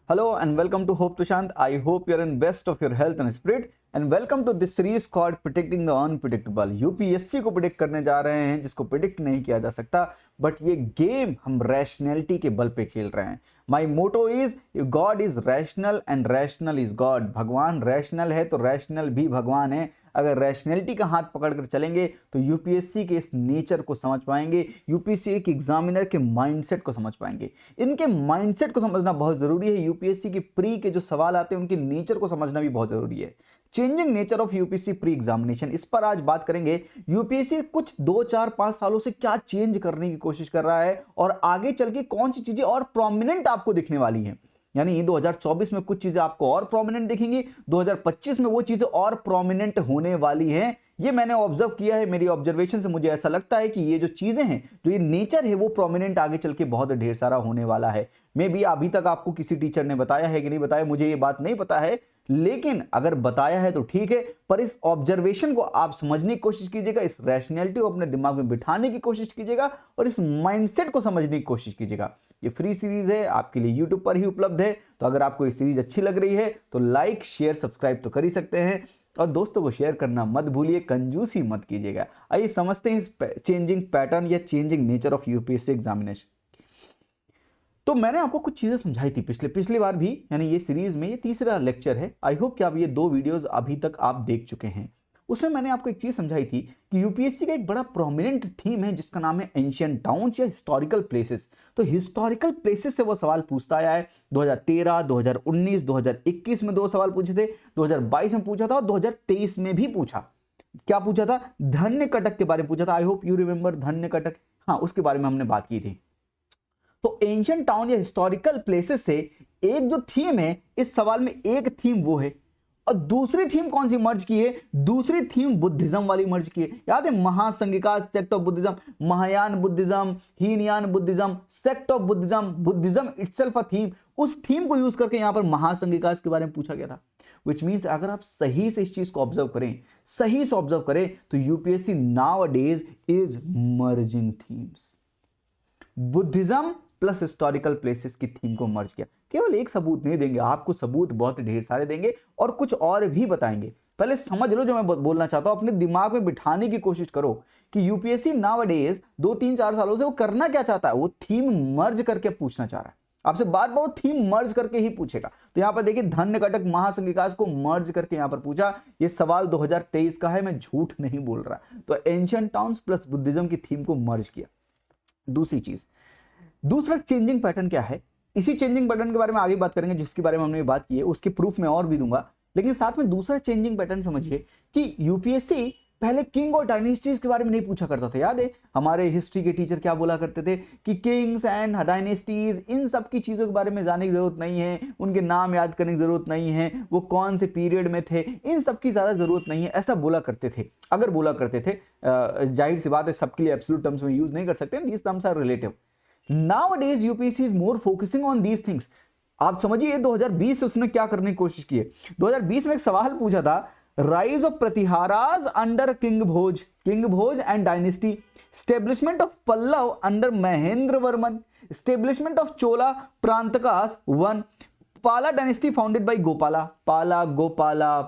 Hello and welcome to Hope Tushant. I hope you're in best of your health and spirit and welcome to this series called Predicting the Unpredictable. UPSC को predict करने जा रहे हैं जिसको predict नहीं किया जा सकता, बट ये गेम हम रैशनैलिटी के बल पे खेल रहे हैं. My motto is God is rational and rational is God. भगवान रैशनल है तो रैशनल भी भगवान है. अगर रैशनैलिटी का हाथ पकड़कर चलेंगे तो यूपीएससी के इस नेचर को समझ पाएंगे, यूपीएससी के एग्जामिनर के माइंडसेट को समझ पाएंगे. इनके माइंडसेट को समझना बहुत जरूरी है. यूपीएससी के प्री के जो सवाल आते हैं उनके नेचर को समझना भी बहुत जरूरी है. Changing nature of UPSC pre examination, इस पर आज बात करेंगे. यूपीएससी कुछ 2, 4, 5 सालों से क्या चेंज करने की कोशिश कर रहा है और आगे चल के कौन सी चीजें और प्रोमिनेंट आपको दिखने वाली हैं. यानी 2024 में कुछ चीजें आपको और प्रोमिनेंट दिखेंगी, 2025 में वो चीजें और प्रोमिनेंट होने वाली हैं. ये मैंने ऑब्जर्व किया है. मेरी ऑब्जर्वेशन से मुझे ऐसा लगता है कि ये जो चीजें हैं, जो ये नेचर है, वो प्रोमिनेंट आगे चल के बहुत ढेर सारा होने वाला है. मे बी अभी तक आपको किसी टीचर ने बताया है कि नहीं बताया, मुझे ये बात नहीं पता है, लेकिन अगर बताया है तो ठीक है. पर इस ऑब्जर्वेशन को आप समझने की कोशिश कीजिएगा, इस रैशनैलिटी को अपने दिमाग में बिठाने की कोशिश कीजिएगा और इस माइंडसेट को समझने की कोशिश कीजिएगा. ये फ्री सीरीज है, आपके लिए यूट्यूब पर ही उपलब्ध है. तो अगर आपको ये सीरीज अच्छी लग रही है तो लाइक शेयर सब्सक्राइब तो कर ही सकते हैं और दोस्तों को शेयर करना मत भूलिए, कंजूसी मत कीजिएगा. आइए समझते हैं इस चेंजिंग पैटर्न या changing nature of UPSC examination. तो मैंने आपको कुछ चीजें समझाई थी पिछली बार भी, यानी ये सीरीज में ये तीसरा लेक्चर है. आई होप कि आप ये 2 वीडियोस अभी तक आप देख चुके हैं. उसमें मैंने आपको एक चीज समझाई थी कि यूपीएससी का एक बड़ा प्रोमिनेंट थीम है जिसका नाम है एंशिएंट टाउन्स या हिस्टोरिकल प्लेसेस. तो हिस्टोरिकल प्लेसेस से वो सवाल पूछता आया है. 2013, 2019, 2021 में 2 सवाल पूछे थे, 2022 में पूछा था और 2023 में भी पूछा. क्या पूछा था? धन्य कटक के बारे में पूछा था. आई होप यू रिमेंबर धन्य कटक. हाँ, उसके बारे में हमने बात की थी. तो एंशिएंट टाउन या हिस्टोरिकल प्लेसेस से एक जो थीम है इस सवाल में, एक थीम वो है और दूसरी थीम कौन सी मर्ज की है? दूसरी थीम बुद्धिज्म वाली मर्ज की है. याद है, Mahasanghika sect of Buddhism, Mahayana Buddhism, Hinayana Buddhism, sect of Buddhism, Buddhism itself a theme. उस थीम को यूज करके यहां पर महासंघिका के बारे में पूछा गया था. विच मीन्स अगर आप सही से इस चीज को ऑब्जर्व करें, सही से ऑब्जर्व करें, तो UPSC nowadays is merging themes. Buddhism plus historical places की थीम को मर्ज किया. केवल एक सबूत नहीं देंगे, आपको सबूत बहुत ढेर सारे देंगे और कुछ और भी बताएंगे. पहले समझ लो जो मैं बोलना चाहता हूं, अपने दिमाग में बिठाने की कोशिश करो कि यूपीएससी नाउअडेज 2, 3, 4 सालों से वो करना क्या चाहता है. वो थीम मर्ज करके पूछना चाह रहा है आपसे. बार बार वो थीम मर्ज करके ही पूछेगा. तो यहां पर देखिए, धन्य कटक महासंघिकास को मर्ज करके यहां पर पूछा. ये सवाल 2023 का है, मैं झूठ नहीं बोल रहा. तो एंशिएंट टाउन्स प्लस बुद्धिज्म की थीम को मर्ज किया. दूसरी चीज, दूसरा चेंजिंग पैटर्न क्या है? इसी चेंजिंग पैटर्न के बारे में आगे बात करेंगे, जिसके बारे में हमने बात की है. उसके प्रूफ में और भी दूंगा, लेकिन साथ में दूसरा चेंजिंग पैटर्न समझिए कि यूपीएससी पहले किंग और डायनेस्टीज के बारे में नहीं पूछा करता था. याद है हमारे हिस्ट्री के टीचर क्या बोला करते थे कि किंग्स एंड डायनेस्टीज, इन सब की चीजों के बारे में जानने की जरूरत नहीं है, उनके नाम याद करने की जरूरत नहीं है, वो कौन से पीरियड में थे, इन सब की ज्यादा जरूरत नहीं है. ऐसा बोला करते थे. अगर बोला करते थे, जाहिर सी बात है सबके लिए एब्सोल्यूट टर्म्स में यूज नहीं कर सकते, these terms are relative. Nowadays UPSC is more focusing on these things. आप समझिए 2020 उसने क्या करने की कोशिश की है. 2020 में एक सवाल पूछा था, rise of Pratiharas under king Bhoj and dynasty, establishment of Pallava under Mahendra Varman, establishment of Chola Parantakas 1, Pala dynasty founded by Gopala,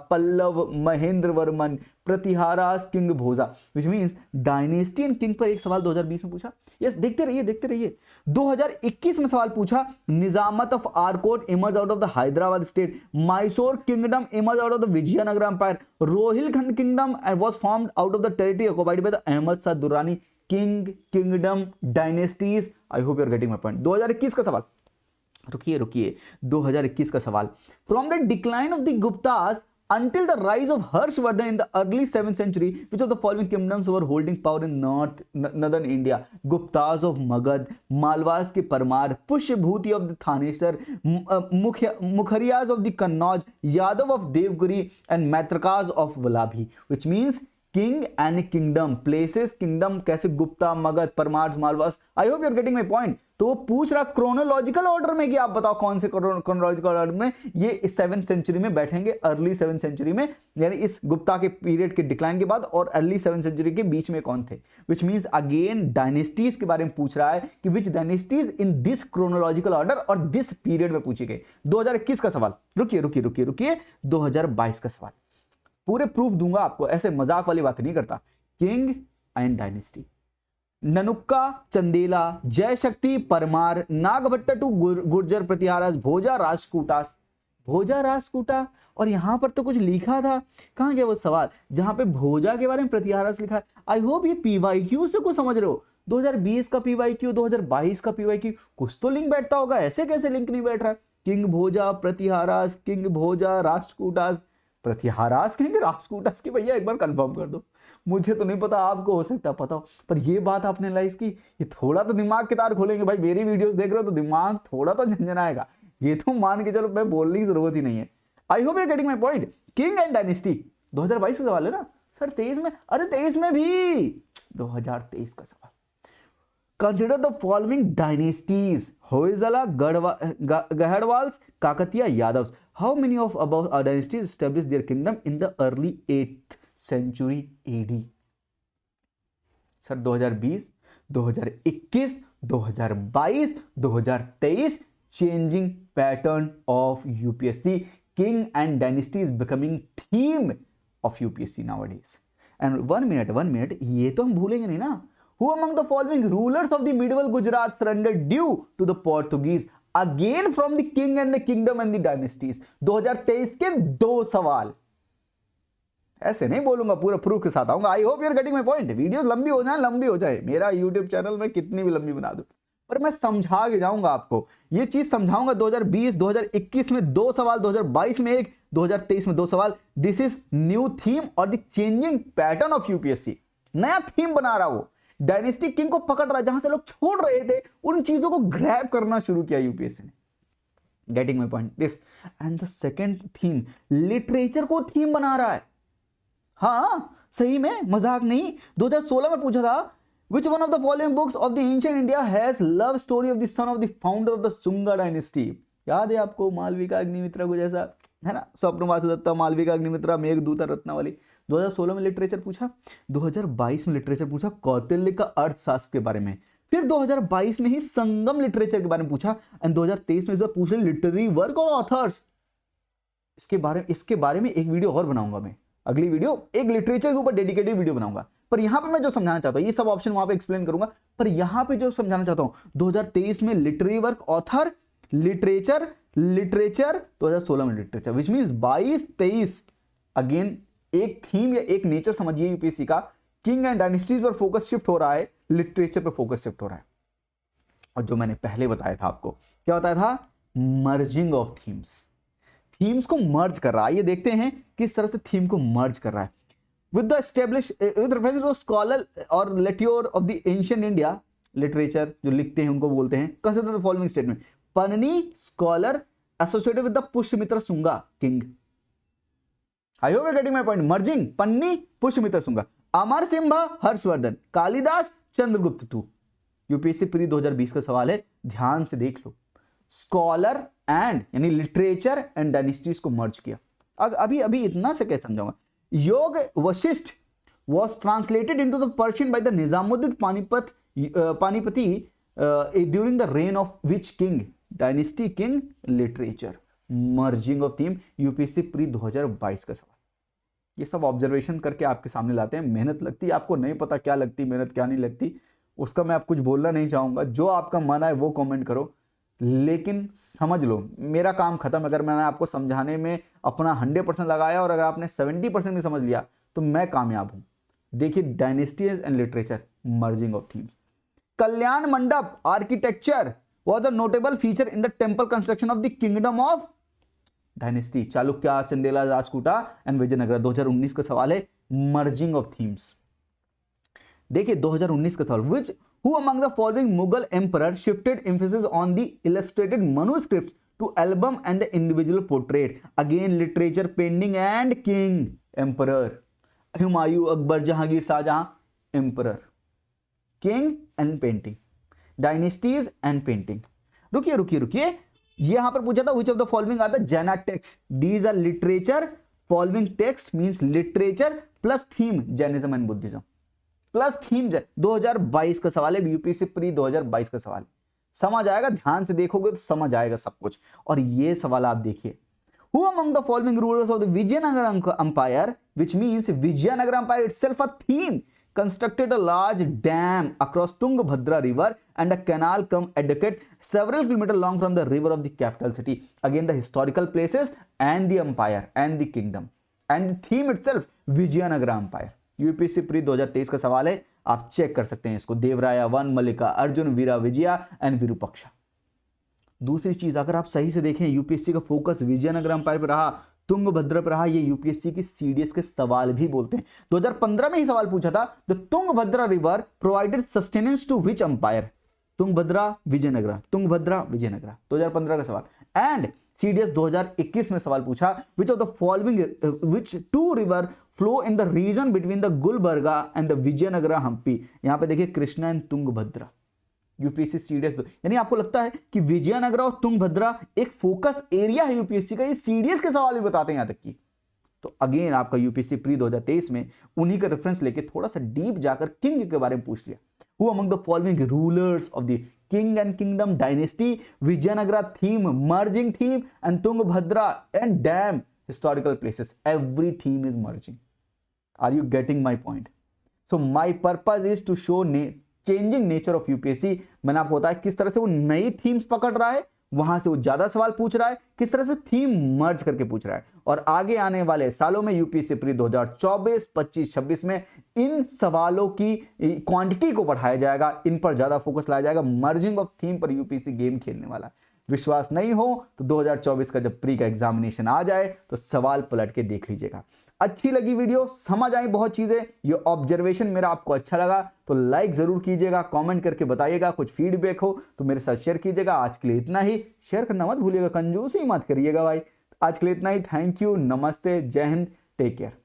Pallava, Mahendra Varman, Pratiharas, king Bhoja. Which means dynasty and king पर एक सवाल 2020 में पूछा. यस, देखते रहिए. 2021 में सवाल पूछा, Nizamat of Arcot emerge out of the Hyderabad state, Mysore kingdom emerge out of the Vijayanagara empire, Rohilkhand kingdom was formed out of the territory occupied by the Ahmad Shah Durrani. Kingdom, dynasties. I hope you are getting my point. 2021 का सवाल, रुकिए 2021 का सवाल. From the decline of the Guptas until the rise of Harshvardhan in the early 7th century, which of the following kingdoms were holding power in northern India? Guptas of Magad, Malwas के Paramara, Pushyabhuti of the Thanesar, Maukharis of the Kannauj, Yadav of Devguri and Matrakas of Vallabhi. Which means king and kingdom, places, kingdom कैसे, गुप्ता, मगध, परमार्थ, Malwas. I hope you are getting my point. तो वो पूछ रहा chronological order में कि आप बताओ कौन से क्रोनोलॉजिकल ऑर्डर में ये 7th सेंचुरी में बैठेंगे, अर्ली 7th सेंचुरी में, यानी इस गुप्ता के पीरियड के डिक्लाइन के बाद और अर्ली 7th सेंचुरी के बीच में कौन थे। विच मींस अगेन डायनेस्टीज के बारे में पूछ रहा है कि which dynasties in this chronological order और दिस पीरियड में पूछे गए। 2021 का सवाल, रुकिए 2022 का सवाल, पूरे प्रूफ दूंगा आपको, ऐसे मजाक वाली बात नहीं करता। किंग एंड डायनेस्टी, ननुक्का, चंदेला, जय शक्ति, परमार, नागभट्टू, गुर्जर प्रतिहारास, भोजा, राष्ट्रकूटास। भोजा, राष्ट्रकूटा, और यहां पर तो कुछ लिखा था, कहां गया वो सवाल जहां पे भोजा के बारे में प्रतिहारास लिखा है। आई होप ये पीवाईक्यू से कुछ समझ रहे हो, 2020 का पीवाईक्यू, 2022 का पीवाईक्यू, कुछ तो लिंक बैठता होगा, ऐसे कैसे लिंक नहीं बैठ रहा है। किंग भोजा, प्रतिहारास, किंग भोजा, राष्ट्रकूटास, प्रतिहारास कहेंगे, राष्ट्रकूटास की, भैया एक बार कंफर्म कर दो, मुझे तो नहीं पता, आपको हो सकता पता हो, पर ये बात आपने लाइक की, ये थोड़ा तो दिमाग के तार खोलेंगे भाई, मेरी वीडियोस देख रहे हो तो दिमाग थोड़ा तो झंझनाएगा, ये तो मान के चलो, मैं बोलने की जरूरत ही नहीं है। I hope you are getting my point. King and dynasty 2022 का सवाल है ना सर, 23 में, अरे 23 में भी, 2023 का सवाल। Consider the following dynasties: Hoysala, Gahadwals, Kakatiya, Yadavs. How many of above dynasties established their kingdom in the early 8th century AD? Sir 2020, 2021, 2022, 2023, changing pattern of UPSC. King and dynasty is becoming theme of UPSC nowadays. And one minute, ये तो हम भूलेंगे नहीं ना। Who among the following rulers of the medieval Gujarat surrendered due to the Portuguese? Again from the king and the kingdom and the dynasties. 2023 के 2 सवाल, ऐसे नहीं बोलूंगा, पूरा प्रूफ के साथ आऊंगा। I hope you are getting my point. Video लंबी हो जाए, मेरा यूट्यूब चैनल में कितनी भी लंबी बना दूं, पर मैं समझा के जाऊंगा आपको, ये चीज समझाऊंगा। 2020, 2021 में 2 सवाल, 2022 में 1, 2023 में 2 सवाल। दिस इज न्यू थीम और the changing pattern of UPSC, नया थीम बना रहा हो, डायनेस्टी किंग को पकड़ रहा है, जहां से लोग छोड़ रहे थे उन चीजों को ग्रैब करना शुरू किया यूपीएससी ने। Getting my point this. And the second theme, literature को थीम बना रहा है। हाँ सही में, मजाक नहीं। 2016 में पूछा था, which one of the following books of the ancient India has love story of the son of the founder of the Sunga dynasty? याद है आपको, मालविका अग्निमित्रा को जैसा है ना, स्वप्नवास दत्ता, मालविका अग्निमित्रा, मेघदूता, रत्नावली। 2016 में लिटरेचर पूछा, 2022 में लिटरेचर पूछा कौटिल्य का अर्थशास्त्र के बारे में, फिर 2022 में ही संगम लिटरेचर के बारे में पूछा, एंड 2023 में इस बार पूछ रहे लिटरेरी वर्क और ऑथर्स। इसके बारे में एक वीडियो और बनाऊंगा मैं, अगली वीडियो एक लिटरेचर के ऊपर डेडिकेटेड वीडियो बनाऊंगा। पर यहां पे मैं जो समझाना चाहता हूं, ये सब ऑप्शन वहां पे एक्सप्लेन करूंगा, पर यहां पे जो समझाना चाहता हूं, 2023 में लिटरेरी वर्क, ऑथर, लिटरेचर 2016 में लिटरेचर, विच मींस 22-23 अगेन एक थीम या एक नेचर समझिए यूपीएससी का। किंग एंड डायनेस्टीज पर फोकस शिफ्ट हो रहा है, लिटरेचर पर फोकस शिफ्ट हो रहा है। और जो मैंने पहले बताया था आपको, क्या बताया था, मर्जिंग ऑफ थीम्स को मर्ज कर रहा है। ये देखते हैं किस तरह से थीम को मर्ज कर रहा है। with reference to scholar or literature of the ancient India, literature जो लिखते हैं उनको बोलते हैं, consider the following statement: पन्नी scholar associated with the Pushyamitra Shunga king. I hope you are getting my point. merging पन्नी Pushyamitra Shunga, Amar Simha Harshavardhana, Kalidasa Chandragupta two. UPSC pre 2020 का सवाल है, ध्यान से देख लो। स्कॉलर एंड यानी लिटरेचर एंड डायनेस्टीज को मर्ज किया। अभी इतना से कैसे समझाऊंगा। Yoga Vashistha was translated into the Persian by the Nizamuddin Panipati during the reign of which king? Dynasty king, literature, merging of theme, UPSC pre 2022 का सवाल। ये सब ऑब्जर्वेशन करके आपके सामने लाते हैं। मेहनत लगती है, आपको नहीं पता क्या लगती मेहनत क्या नहीं लगती, उसका मैं आप कुछ बोलना नहीं चाहूंगा। जो आपका मन है वो कमेंट करो, लेकिन समझ लो मेरा काम खत्म। अगर मैंने आपको समझाने में अपना 100% लगाया और अगर आपने 70% भी समझ लिया तो मैं कामयाब हूं। देखिए, dynasties and literature, merging of themes. Kalyana mandapa architecture was a notable feature in the temple construction of the kingdom of dynasty Chalukya, Chandela, Rajputa and Vijayanagar. 2019 का सवाल है, मर्जिंग ऑफ थीम्स। देखिए 2019 का सवाल, which who among the following Mughal emperor shifted emphasis on the illustrated manuscripts to album and the individual portrait? Again literature, painting and king, emperor। Humayun, Akbar, Jahangir, Shahjahan, emperor, king and painting, dynasties and painting. रुकिए रुकिए रुकिए, ये यहां पर पूछा था which of the following are the Jaina text, these are literature, following text means literature plus theme Jainism and Buddhism plus theme. 2022 का सवाल है, यूपीएससी प्री 2022 का सवाल है, समझ आएगा, ध्यान से देखोगे तो समझ आएगा सब कुछ। और ये सवाल आप देखिए, Who among the following rulers of the Vijayanagara Empire, which means Vijayanagara Empire itself a theme, constructed a large dam across Tungabhadra river and a canal come educate several kilometers long from the river of the capital city. Again the historical places and the empire and the kingdom and the theme itself Vijayanagara Empire. UPSC pre 2023 का सवाल है, आप check कर सकते हैं इसको। Devaraya one, Mallikarjuna, Veera Vijaya and Virupaksha. दूसरी चीज, अगर आप सही से देखें, यूपीएससी का फोकस विजयनगर एम्पायर पर रहा, तुंगभद्र पर रहा। ये यूपीएससी की सीडीएस के सवाल भी बोलते हैं। 2015 में ही सवाल पूछा था, the Tungabhadra river provided sustenance to which empire, Tungabhadra Vijayanagara, Tungabhadra Vijayanagara, 2015 का सवाल। एंड सीडीएस 2021 में सवाल पूछा, which of the following, which two river flow in the region between the Gulbarga and the Vijayanagara Hampi. यहां पे देखिए Krishna and Tungabhadra, UPSC CDS. यानी आपको लगता है कि विजयनगरा और तुंगभद्रा एक फोकस एरिया है यूपीएससी का, ये सीडीएस के सवाल भी बताते हैं यहां तक की। तो अगेन आपका यूपीएससी प्री 2023 में उन्हीं का रेफरेंस लेके थोड़ा सा डीप जाकर किंग के बारे में पूछ लिया। Who among the following rulers of the king and kingdom dynasty, Vijayanagara theme, merging theme and Tungabhadra and dam historical places, every theme is merging. Are you getting my point? So my purpose is to show changing nature of UPSC. मैंने आपको बताया किस तरह से वो नई themes पकड़ रहा है, वहां से वो ज्यादा सवाल पूछ रहा है, किस तरह से थीम मर्ज करके पूछ रहा है। और आगे आने वाले सालों में यूपीएससी प्री 2024, 25, 26 में इन सवालों की क्वांटिटी को बढ़ाया जाएगा, इन पर ज्यादा फोकस लाया जाएगा। मर्जिंग ऑफ थीम पर यूपीएससी गेम खेलने वाला है। विश्वास नहीं हो तो 2024 का जब प्री का एग्जामिनेशन आ जाए तो सवाल पलट के देख लीजिएगा। अच्छी लगी वीडियो, समझ आई बहुत चीजें, ये ऑब्जर्वेशन मेरा आपको अच्छा लगा तो लाइक जरूर कीजिएगा, कमेंट करके बताइएगा, कुछ फीडबैक हो तो मेरे साथ शेयर कीजिएगा। आज के लिए इतना ही, शेयर करना मत भूलिएगा, कंजूसी मत करिएगा भाई। आज के लिए इतना ही, थैंक यू, नमस्ते, जय हिंद, टेक केयर।